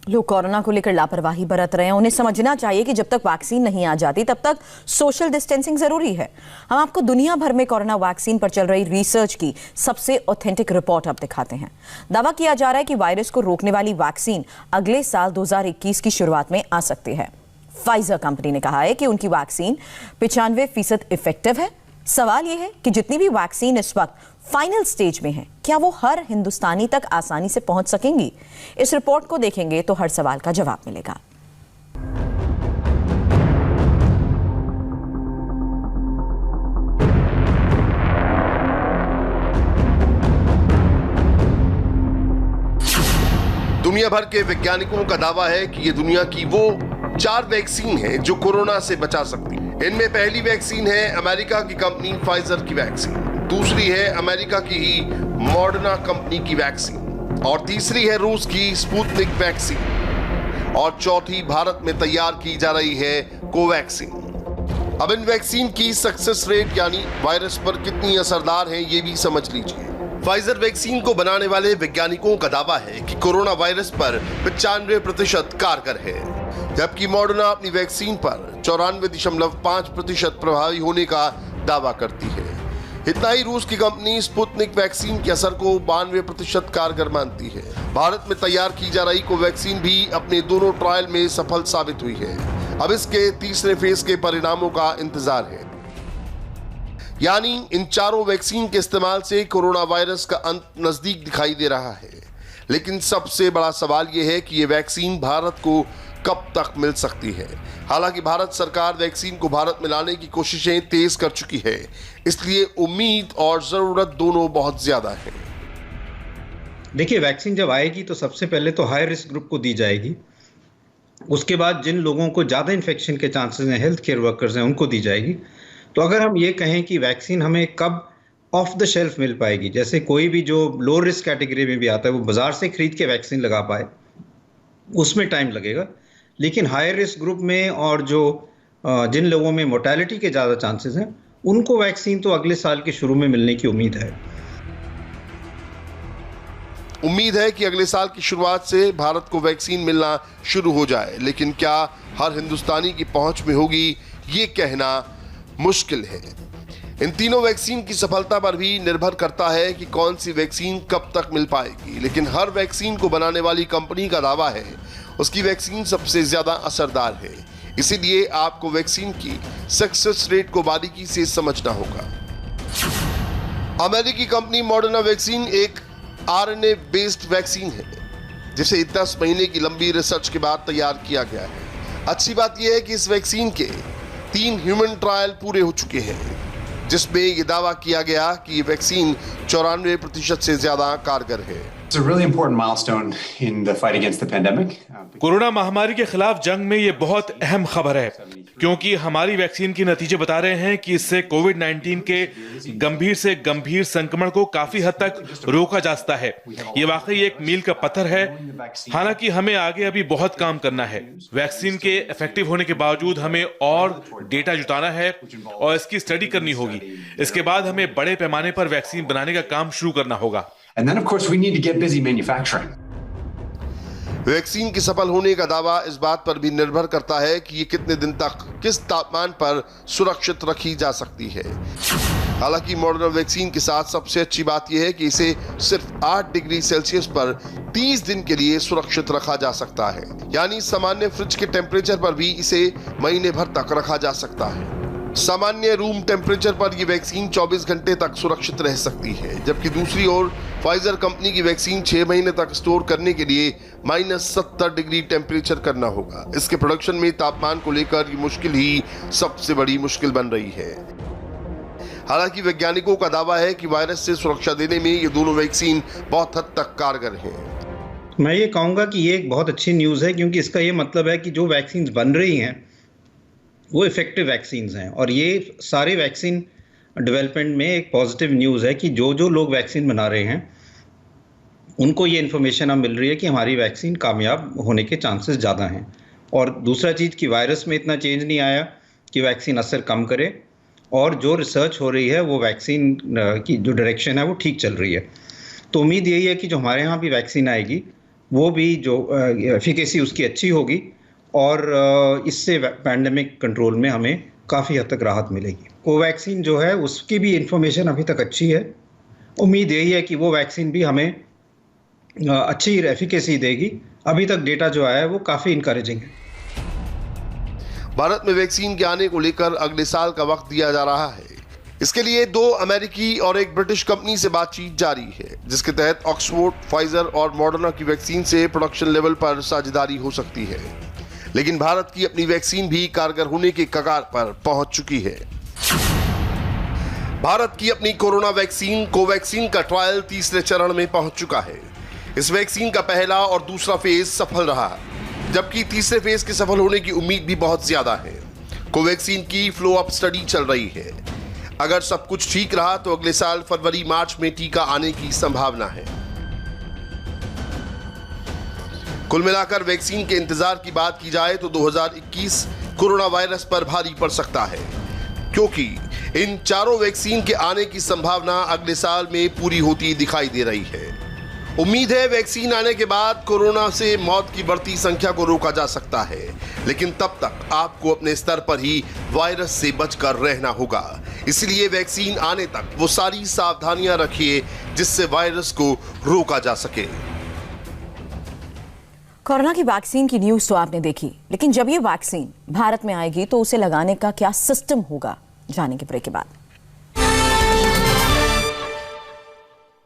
लोग कोरोना को लेकर लापरवाही बरत रहे हैं। उन्हें समझना चाहिए कि जब तक वैक्सीन नहीं आ जाती तब तक सोशल डिस्टेंसिंग जरूरी है। हम आपको दुनिया भर में कोरोना वैक्सीन पर चल रही रिसर्च की सबसे ऑथेंटिक रिपोर्ट अब दिखाते हैं। दावा किया जा रहा है कि वायरस को रोकने वाली वैक्सीन अगले साल 2021 की शुरुआत में आ सकती है। फाइजर कंपनी ने कहा है कि उनकी वैक्सीन 95% इफेक्टिव है। सवाल यह है कि जितनी भी वैक्सीन इस वक्त फाइनल स्टेज में है, क्या वो हर हिंदुस्तानी तक आसानी से पहुंच सकेंगी? इस रिपोर्ट को देखेंगे तो हर सवाल का जवाब मिलेगा। दुनिया भर के वैज्ञानिकों का दावा है कि ये दुनिया की वो 4 वैक्सीन है जो कोरोना से बचा सकती है। इनमें पहली वैक्सीन है अमेरिका की कंपनी फाइजर की वैक्सीन, दूसरी है अमेरिका की ही मॉडर्ना कंपनी की वैक्सीन, और तीसरी है रूस की स्पुतनिक वैक्सीन, और चौथी भारत में तैयार की जा रही है कोवैक्सीन। अब इन वैक्सीन की सक्सेस रेट यानी वायरस पर कितनी असरदार है ये भी समझ लीजिए। फाइजर वैक्सीन को बनाने वाले वैज्ञानिकों का दावा है कि कोरोना वायरस पर 95% कारगर है, जबकि मॉडर्ना अपनी वैक्सीन पर 94.5% प्रभावी होने का दावा करती है। इतना ही रूस की कंपनी स्पुतनिक वैक्सीन के असर को 92% कारगर मानती है। भारत में तैयार की जा रही कोवैक्सीन भी अपने दोनों ट्रायल में सफल साबित हुई है। अब इसके तीसरे फेज के परिणामों का इंतजार है, यानी इन चारों वैक्सीन के इस्तेमाल से कोरोना वायरस का अंत नजदीक दिखाई दे रहा है। लेकिन सबसे बड़ा सवाल यह है कि ये वैक्सीन भारत को कब तक मिल सकती है। हालांकि भारत सरकार वैक्सीन को भारत में लाने की कोशिशें तेज कर चुकी है, इसलिए उम्मीद और जरूरत दोनों बहुत ज्यादा है। देखिए, वैक्सीन जब आएगी तो सबसे पहले तो हाई रिस्क ग्रुप को दी जाएगी। उसके बाद जिन लोगों को ज्यादा इन्फेक्शन के चांसेस हैं, हेल्थ केयर वर्कर्स हैं, उनको दी जाएगी। तो अगर हम ये कहें कि वैक्सीन हमें कब ऑफ द शेल्फ मिल पाएगी, जैसे कोई भी जो लो रिस्क कैटेगरी में भी आता है वो बाजार से खरीद के वैक्सीन लगा पाए, उसमें टाइम लगेगा। लेकिन हाई रिस्क ग्रुप में और जो जिन लोगों में मोर्टेलिटी के ज़्यादा चांसेस हैं, उनको वैक्सीन तो अगले साल के शुरू में मिलने की उम्मीद है। उम्मीद है कि अगले साल की शुरुआत से भारत को वैक्सीन मिलना शुरू हो जाए, लेकिन क्या हर हिंदुस्तानी की पहुंच में होगी ये कहना मुश्किल है। इन तीनों वैक्सीन की सफलता पर भी निर्भर करता है कि कौन सी वैक्सीन कब तक मिल पाएगी। लेकिन हर वैक्सीन को बनाने वाली कंपनी का दावा है उसकी वैक्सीन सबसे ज्यादा असरदार है। इसीलिए आपको वैक्सीन की सक्सेस रेट को बारीकी से समझना होगा। अमेरिकी कंपनी मॉडर्ना वैक्सीन एक आरएनए बेस्ड वैक्सीन है, जिसे 10 महीने की लंबी रिसर्च के बाद तैयार किया गया है। अच्छी बात यह है कि इस वैक्सीन के 3 ह्यूमन ट्रायल पूरे हो चुके हैं, जिसमें यह दावा किया गया कि ये वैक्सीन 94% से ज्यादा कारगर है। It's a really important milestone in the fight against the pandemic. Corona महामारी के खिलाफ जंग में ये बहुत अहम खबर है, क्योंकि हमारी वैक्सीन के नतीजे बता रहे हैं कि इससे कोविड-19 के गंभीर से गंभीर संक्रमण को काफी हद तक रोका जा सकता है। ये वाकई एक मील का पत्थर है। हालांकि हमें आगे अभी बहुत काम करना है। वैक्सीन के इफेक्टिव होने के बावजूद हमें और डेटा जुटाना है और इसकी स्टडी करनी होगी। इसके बाद हमें बड़े पैमाने पर वैक्सीन बनाने का काम शुरू करना होगा। And then, of course, we need to get busy manufacturing. Vaccine के सफल होने का दावा इस बात पर भी निर्भर करता है कि ये कितने दिन तक किस तापमान पर सुरक्षित रखी जा सकती है। हालांकि मॉडर्ना वैक्सीन के साथ सबसे अच्छी बात यह है कि इसे सिर्फ 8 डिग्री सेल्सियस पर 30 दिन के लिए सुरक्षित रखा जा सकता है, यानी सामान्य फ्रिज के टेम्परेचर पर भी इसे महीने भर तक रखा जा सकता है। सामान्य रूम टेम्परेचर पर यह वैक्सीन 24 घंटे तक सुरक्षित रह सकती है, जबकि दूसरी ओर फाइजर कंपनी की वैक्सीन 6 महीने तक स्टोर करने के लिए -70 डिग्री टेम्परेचर करना होगा। इसके प्रोडक्शन में तापमान को लेकर ये मुश्किल ही सबसे बड़ी मुश्किल बन रही है। हालांकि वैज्ञानिकों का दावा है कि वायरस से सुरक्षा देने में ये दोनों वैक्सीन बहुत हद तक कारगर हैं। मैं ये कहूँगा कि ये एक बहुत अच्छी न्यूज़ है, क्योंकि इसका ये मतलब है कि जो वैक्सीन बन रही हैं वो इफ़ेक्टिव वैक्सीन्स हैं। और ये सारे वैक्सीन डेवलपमेंट में एक पॉजिटिव न्यूज़ है कि जो जो लोग वैक्सीन बना रहे हैं उनको ये इन्फॉर्मेशन अब मिल रही है कि हमारी वैक्सीन कामयाब होने के चांसेस ज़्यादा हैं। और दूसरा चीज़ कि वायरस में इतना चेंज नहीं आया कि वैक्सीन असर कम करे, और जो रिसर्च हो रही है वो वैक्सीन की जो डायरेक्शन है वो ठीक चल रही है। तो उम्मीद यही है कि जो हमारे यहाँ भी वैक्सीन आएगी वो भी जो एफिकेसी उसकी अच्छी होगी और इससे पैंडेमिक कंट्रोल में हमें काफ़ी हद तक राहत मिलेगी। कोवैक्सीन जो है उसकी भी इंफॉर्मेशन अभी तक अच्छी है। उम्मीद यही है कि वो वैक्सीन भी हमें अच्छी एफिकेसी देगी। अभी तक डेटा जो आया है वो काफ़ी इंकरेजिंग है। भारत में वैक्सीन के आने को लेकर अगले साल का वक्त दिया जा रहा है। इसके लिए 2 अमेरिकी और एक ब्रिटिश कंपनी से बातचीत जारी है, जिसके तहत ऑक्सफोर्ड, फाइजर और मॉडर्ना की वैक्सीन से प्रोडक्शन लेवल पर साझेदारी हो सकती है। लेकिन भारत की अपनी वैक्सीन भी कारगर होने के कगार पर पहुंच चुकी है। भारत की अपनी कोरोना वैक्सीन कोवैक्सीन का ट्रायल तीसरे चरण में पहुंच चुका है। इस वैक्सीन का पहला और दूसरा फेज सफल रहा, जबकि तीसरे फेज के सफल होने की उम्मीद भी बहुत ज्यादा है। कोवैक्सीन की फ्लो अप स्टडी चल रही है। अगर सब कुछ ठीक रहा तो अगले साल फरवरी-मार्च में टीका आने की संभावना है। कुल मिलाकर वैक्सीन के इंतजार की बात की जाए तो 2021 कोरोना वायरस पर भारी पड़ सकता है, क्योंकि इन चारों वैक्सीन के आने की संभावना अगले साल में पूरी होती दिखाई दे रही है। उम्मीद है वैक्सीन आने के बाद कोरोना से मौत की बढ़ती संख्या को रोका जा सकता है, लेकिन तब तक आपको अपने स्तर पर ही वायरस से बचकर रहना होगा। इसलिए वैक्सीन आने तक वो सारी सावधानियां रखिए जिससे वायरस को रोका जा सके। कोरोना की वैक्सीन की न्यूज़ तो आपने देखी, लेकिन जब ये वैक्सीन भारत में आएगी तो उसे लगाने का क्या सिस्टम होगा, जानेंगे ब्रेक के बाद।